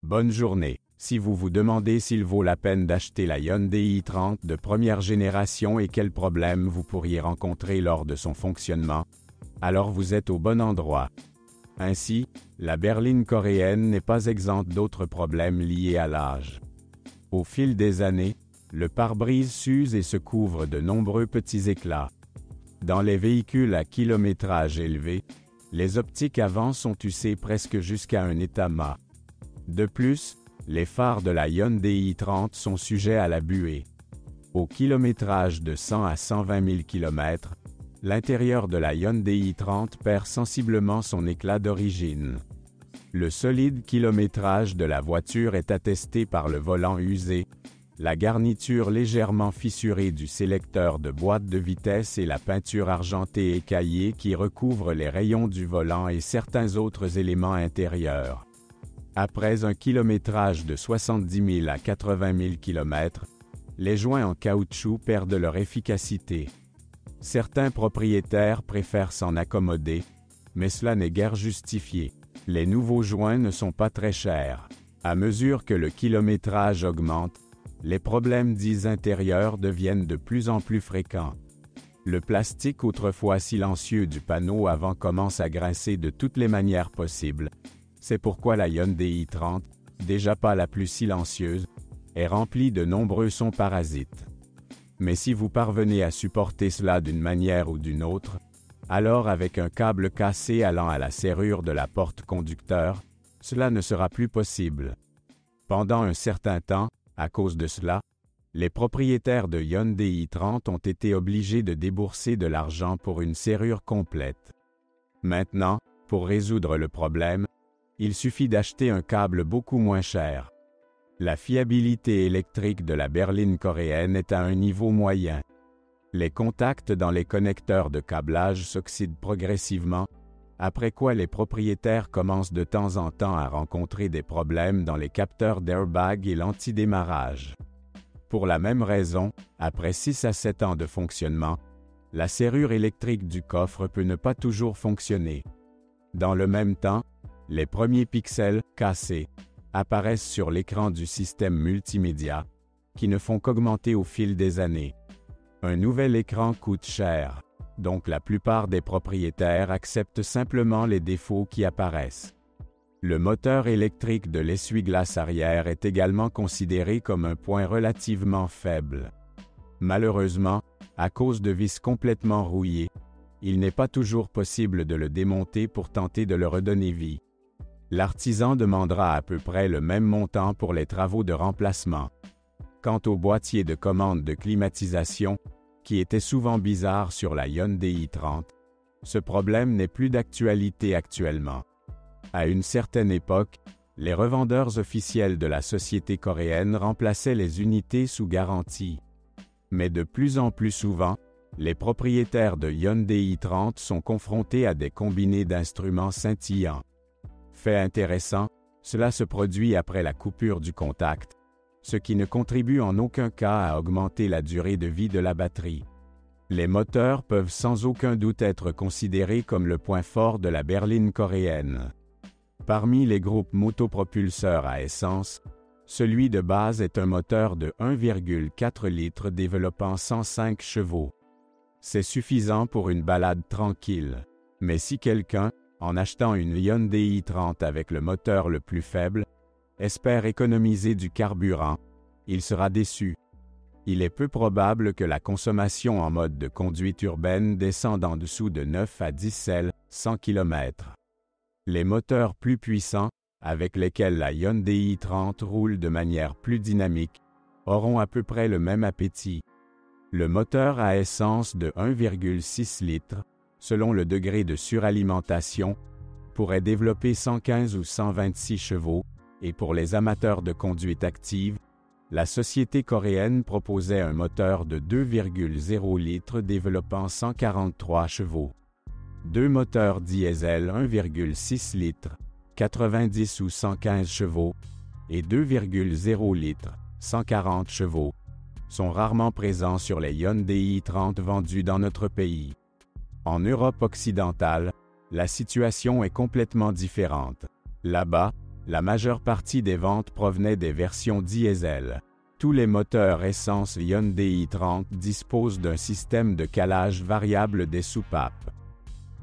Bonne journée. Si vous vous demandez s'il vaut la peine d'acheter la Hyundai i30 de première génération et quels problèmes vous pourriez rencontrer lors de son fonctionnement, alors vous êtes au bon endroit. Ainsi, la berline coréenne n'est pas exempte d'autres problèmes liés à l'âge. Au fil des années, le pare-brise s'use et se couvre de nombreux petits éclats. Dans les véhicules à kilométrage élevé, les optiques avant sont usées presque jusqu'à un état mat. De plus, les phares de la Hyundai i30 sont sujets à la buée. Au kilométrage de 100 à 120 000 km, l'intérieur de la Hyundai i30 perd sensiblement son éclat d'origine. Le solide kilométrage de la voiture est attesté par le volant usé, la garniture légèrement fissurée du sélecteur de boîte de vitesse et la peinture argentée écaillée qui recouvre les rayons du volant et certains autres éléments intérieurs. Après un kilométrage de 70 000 à 80 000 km, les joints en caoutchouc perdent leur efficacité. Certains propriétaires préfèrent s'en accommoder, mais cela n'est guère justifié. Les nouveaux joints ne sont pas très chers. À mesure que le kilométrage augmente, les problèmes dits intérieurs deviennent de plus en plus fréquents. Le plastique autrefois silencieux du panneau avant commence à grincer de toutes les manières possibles. C'est pourquoi la Hyundai i30, déjà pas la plus silencieuse, est remplie de nombreux sons parasites. Mais si vous parvenez à supporter cela d'une manière ou d'une autre, alors avec un câble cassé allant à la serrure de la porte conducteur, cela ne sera plus possible. Pendant un certain temps, à cause de cela, les propriétaires de Hyundai i30 ont été obligés de débourser de l'argent pour une serrure complète. Maintenant, pour résoudre le problème, il suffit d'acheter un câble beaucoup moins cher. La fiabilité électrique de la berline coréenne est à un niveau moyen. Les contacts dans les connecteurs de câblage s'oxydent progressivement, après quoi les propriétaires commencent de temps en temps à rencontrer des problèmes dans les capteurs d'airbag et l'antidémarrage. Pour la même raison, après 6 à 7 ans de fonctionnement, la serrure électrique du coffre peut ne pas toujours fonctionner. Dans le même temps, les premiers pixels, cassés, apparaissent sur l'écran du système multimédia, qui ne font qu'augmenter au fil des années. Un nouvel écran coûte cher, donc la plupart des propriétaires acceptent simplement les défauts qui apparaissent. Le moteur électrique de l'essuie-glace arrière est également considéré comme un point relativement faible. Malheureusement, à cause de vis complètement rouillées, il n'est pas toujours possible de le démonter pour tenter de le redonner vie. L'artisan demandera à peu près le même montant pour les travaux de remplacement. Quant au boîtier de commande de climatisation, qui était souvent bizarre sur la Hyundai i30, ce problème n'est plus d'actualité actuellement. À une certaine époque, les revendeurs officiels de la société coréenne remplaçaient les unités sous garantie. Mais de plus en plus souvent, les propriétaires de Hyundai i30 sont confrontés à des combinés d'instruments scintillants. Fait intéressant, cela se produit après la coupure du contact, ce qui ne contribue en aucun cas à augmenter la durée de vie de la batterie. Les moteurs peuvent sans aucun doute être considérés comme le point fort de la berline coréenne. Parmi les groupes motopropulseurs à essence, celui de base est un moteur de 1,4 litres développant 105 chevaux. C'est suffisant pour une balade tranquille. Mais si quelqu'un, en achetant une Hyundai i30 avec le moteur le plus faible, espère économiser du carburant, il sera déçu. Il est peu probable que la consommation en mode de conduite urbaine descende en dessous de 9 à 10 L, 100 km. Les moteurs plus puissants, avec lesquels la Hyundai i30 roule de manière plus dynamique, auront à peu près le même appétit. Le moteur à essence de 1,6 litres, selon le degré de suralimentation, pourrait développer 115 ou 126 chevaux, et pour les amateurs de conduite active, la société coréenne proposait un moteur de 2,0 litres développant 143 chevaux. Deux moteurs diesel 1,6 litres, 90 ou 115 chevaux, et 2,0 litres, 140 chevaux, sont rarement présents sur les Hyundai i30 vendus dans notre pays. En Europe occidentale, la situation est complètement différente. Là-bas, La majeure partie des ventes provenaient des versions diesel. Tous les moteurs essence Hyundai i30 disposent d'un système de calage variable des soupapes.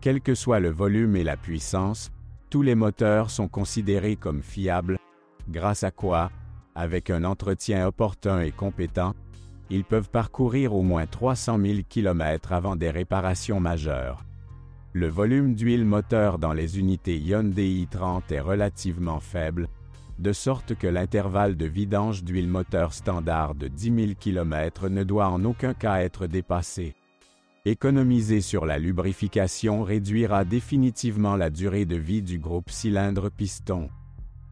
Quel que soit le volume et la puissance, tous les moteurs sont considérés comme fiables, grâce à quoi, avec un entretien opportun et compétent, ils peuvent parcourir au moins 300 000 km avant des réparations majeures. Le volume d'huile moteur dans les unités Hyundai i30 est relativement faible, de sorte que l'intervalle de vidange d'huile moteur standard de 10 000 km ne doit en aucun cas être dépassé. Économiser sur la lubrification réduira définitivement la durée de vie du groupe cylindre-piston.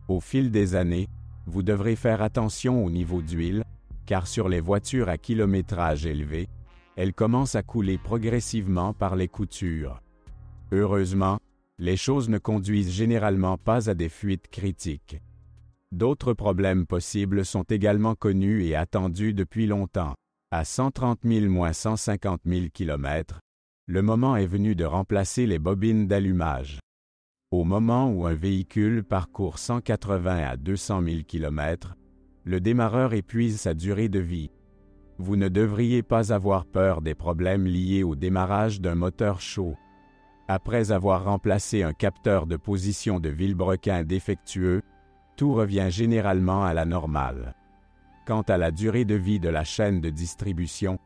Au fil des années, vous devrez faire attention au niveau d'huile, car sur les voitures à kilométrage élevé, elle commence à couler progressivement par les coutures. Heureusement, les choses ne conduisent généralement pas à des fuites critiques. D'autres problèmes possibles sont également connus et attendus depuis longtemps. À 130 000–150 000 km, le moment est venu de remplacer les bobines d'allumage. Au moment où un véhicule parcourt 180 à 200 000 km, le démarreur épuise sa durée de vie. Vous ne devriez pas avoir peur des problèmes liés au démarrage d'un moteur chaud. Après avoir remplacé un capteur de position de vilebrequin défectueux, tout revient généralement à la normale. Quant à la durée de vie de la chaîne de distribution,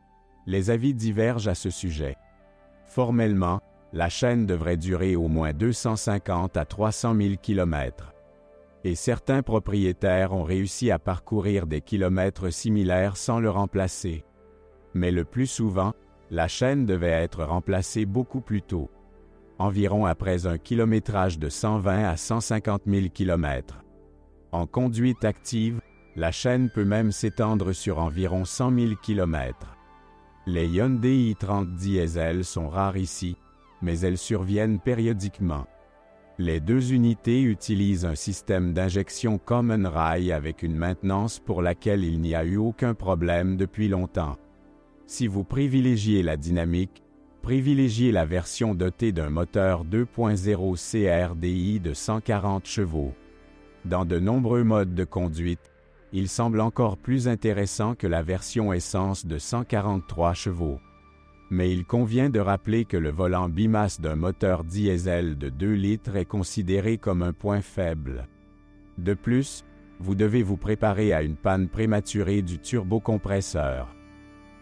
les avis divergent à ce sujet. Formellement, la chaîne devrait durer au moins 250 à 300 000 km. Et certains propriétaires ont réussi à parcourir des kilomètres similaires sans le remplacer. Mais le plus souvent, la chaîne devait être remplacée beaucoup plus tôt. Environ après un kilométrage de 120 à 150 000 km. En conduite active, la chaîne peut même s'étendre sur environ 100 000 km. Les Hyundai i30 diesel sont rares ici, mais elles surviennent périodiquement. Les deux unités utilisent un système d'injection Common Rail avec une maintenance pour laquelle il n'y a eu aucun problème depuis longtemps. Si vous privilégiez la dynamique, privilégiez la version dotée d'un moteur 2.0 CRDI de 140 chevaux. Dans de nombreux modes de conduite, il semble encore plus intéressant que la version essence de 143 chevaux. Mais il convient de rappeler que le volant bimasse d'un moteur diesel de 2 litres est considéré comme un point faible. De plus, vous devez vous préparer à une panne prématurée du turbocompresseur.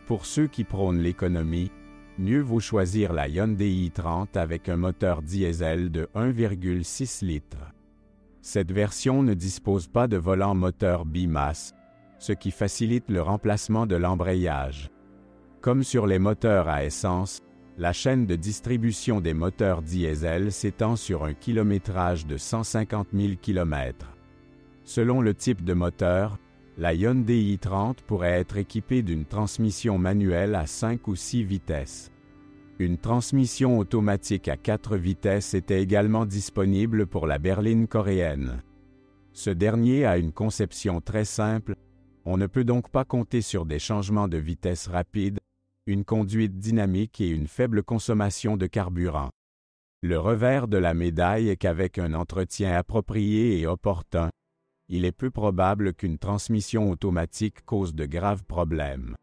Pour ceux qui prônent l'économie, mieux vaut choisir la Hyundai i30 avec un moteur diesel de 1,6 litres. Cette version ne dispose pas de volant moteur bimasse, ce qui facilite le remplacement de l'embrayage. Comme sur les moteurs à essence, la chaîne de distribution des moteurs diesel s'étend sur un kilométrage de 150 000 km. Selon le type de moteur, la Hyundai i30 pourrait être équipée d'une transmission manuelle à 5 ou 6 vitesses. Une transmission automatique à 4 vitesses était également disponible pour la berline coréenne. Ce dernier a une conception très simple, on ne peut donc pas compter sur des changements de vitesse rapides, une conduite dynamique et une faible consommation de carburant. Le revers de la médaille est qu'avec un entretien approprié et opportun, il est peu probable qu'une transmission automatique cause de graves problèmes.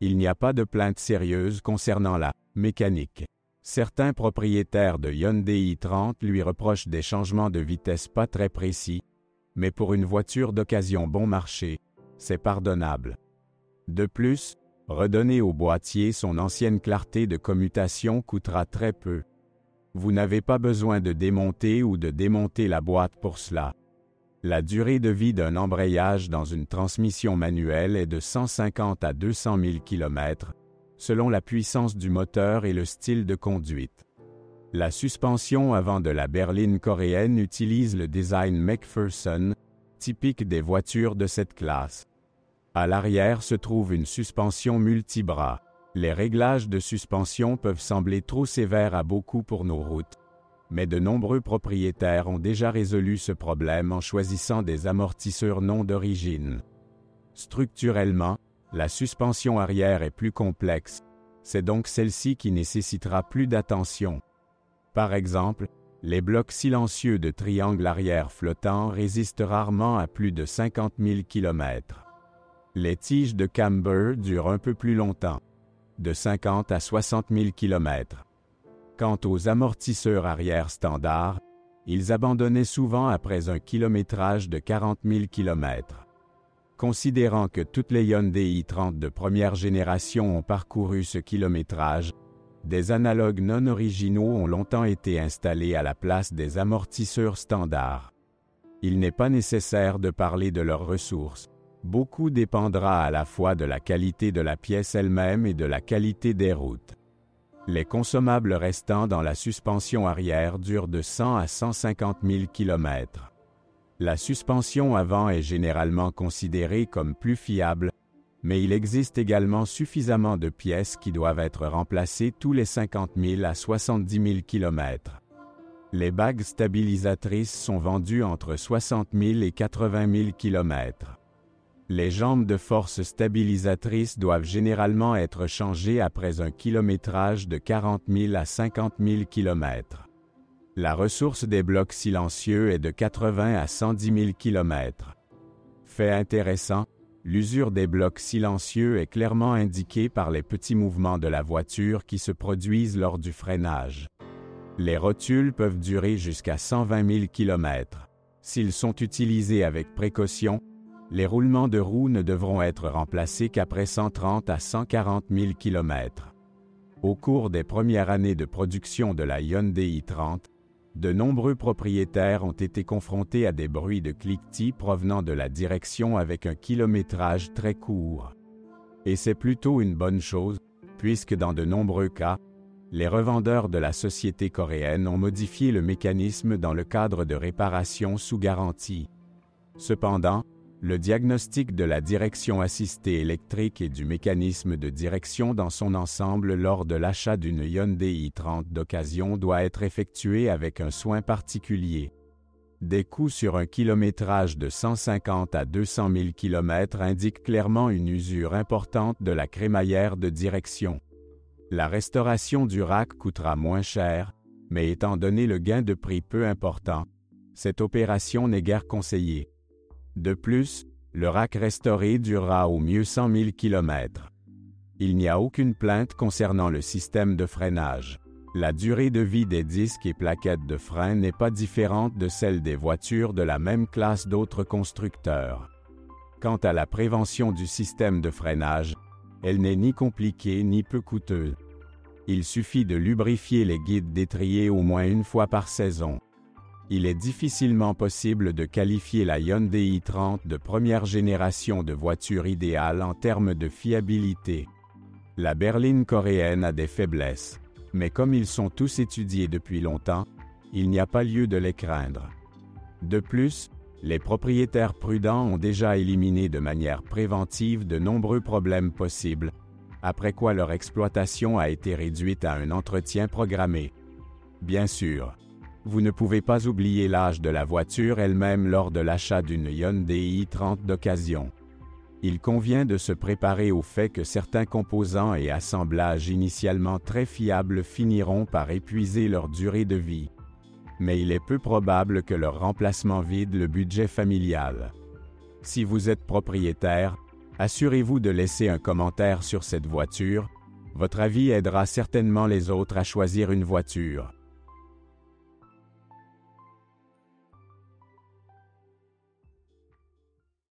Il n'y a pas de plainte sérieuse concernant la mécanique. Certains propriétaires de Hyundai i30 lui reprochent des changements de vitesse pas très précis, mais pour une voiture d'occasion bon marché, c'est pardonnable. De plus, redonner au boîtier son ancienne clarté de commutation coûtera très peu. Vous n'avez pas besoin de démonter ou de démonter la boîte pour cela. La durée de vie d'un embrayage dans une transmission manuelle est de 150 à 200 000 km, selon la puissance du moteur et le style de conduite. La suspension avant de la berline coréenne utilise le design McPherson, typique des voitures de cette classe. À l'arrière se trouve une suspension multibras. Les réglages de suspension peuvent sembler trop sévères à beaucoup pour nos routes, mais de nombreux propriétaires ont déjà résolu ce problème en choisissant des amortisseurs non d'origine. Structurellement, la suspension arrière est plus complexe, c'est donc celle-ci qui nécessitera plus d'attention. Par exemple, Les blocs silencieux de triangle arrière flottant résistent rarement à plus de 50 000 km. Les tiges de camber durent un peu plus longtemps, de 50 à 60 000 km. Quant aux amortisseurs arrière standard, ils abandonnaient souvent après un kilométrage de 40 000 km. Considérant que toutes les Hyundai i30 de première génération ont parcouru ce kilométrage, des analogues non originaux ont longtemps été installés à la place des amortisseurs standards. Il n'est pas nécessaire de parler de leurs ressources. Beaucoup dépendra à la fois de la qualité de la pièce elle-même et de la qualité des routes. Les consommables restants dans la suspension arrière durent de 100 à 150 000 km. La suspension avant est généralement considérée comme plus fiable, mais il existe également suffisamment de pièces qui doivent être remplacées tous les 50 000 à 70 000 km. Les bagues stabilisatrices sont vendues entre 60 000 et 80 000 km. Les jambes de force stabilisatrices doivent généralement être changées après un kilométrage de 40 000 à 50 000 km. La ressource des blocs silencieux est de 80 à 110 000 km. Fait intéressant, l'usure des blocs silencieux est clairement indiquée par les petits mouvements de la voiture qui se produisent lors du freinage. Les rotules peuvent durer jusqu'à 120 000 km. S'ils sont utilisés avec précaution, les roulements de roues ne devront être remplacés qu'après 130 à 140 000 km. Au cours des premières années de production de la Hyundai i30, de nombreux propriétaires ont été confrontés à des bruits de cliquetis provenant de la direction avec un kilométrage très court. Et c'est plutôt une bonne chose, puisque dans de nombreux cas, les revendeurs de la société coréenne ont modifié le mécanisme dans le cadre de réparations sous garantie. Cependant, le diagnostic de la direction assistée électrique et du mécanisme de direction dans son ensemble lors de l'achat d'une Hyundai i30 d'occasion doit être effectué avec un soin particulier. Des coûts sur un kilométrage de 150 à 200 000 km indiquent clairement une usure importante de la crémaillère de direction. La restauration du rack coûtera moins cher, mais étant donné le gain de prix peu important, cette opération n'est guère conseillée. De plus, le rack restauré durera au mieux 100 000 km. Il n'y a aucune plainte concernant le système de freinage. La durée de vie des disques et plaquettes de frein n'est pas différente de celle des voitures de la même classe d'autres constructeurs. Quant à la prévention du système de freinage, elle n'est ni compliquée ni peu coûteuse. Il suffit de lubrifier les guides d'étrier au moins une fois par saison. Il est difficilement possible de qualifier la Hyundai i30 de première génération de voiture idéale en termes de fiabilité. La berline coréenne a des faiblesses, mais comme ils sont tous étudiés depuis longtemps, il n'y a pas lieu de les craindre. De plus, les propriétaires prudents ont déjà éliminé de manière préventive de nombreux problèmes possibles, après quoi leur exploitation a été réduite à un entretien programmé. Bien sûr, vous ne pouvez pas oublier l'âge de la voiture elle-même lors de l'achat d'une Hyundai i30 d'occasion. Il convient de se préparer au fait que certains composants et assemblages initialement très fiables finiront par épuiser leur durée de vie. Mais il est peu probable que leur remplacement vide le budget familial. Si vous êtes propriétaire, assurez-vous de laisser un commentaire sur cette voiture. Votre avis aidera certainement les autres à choisir une voiture.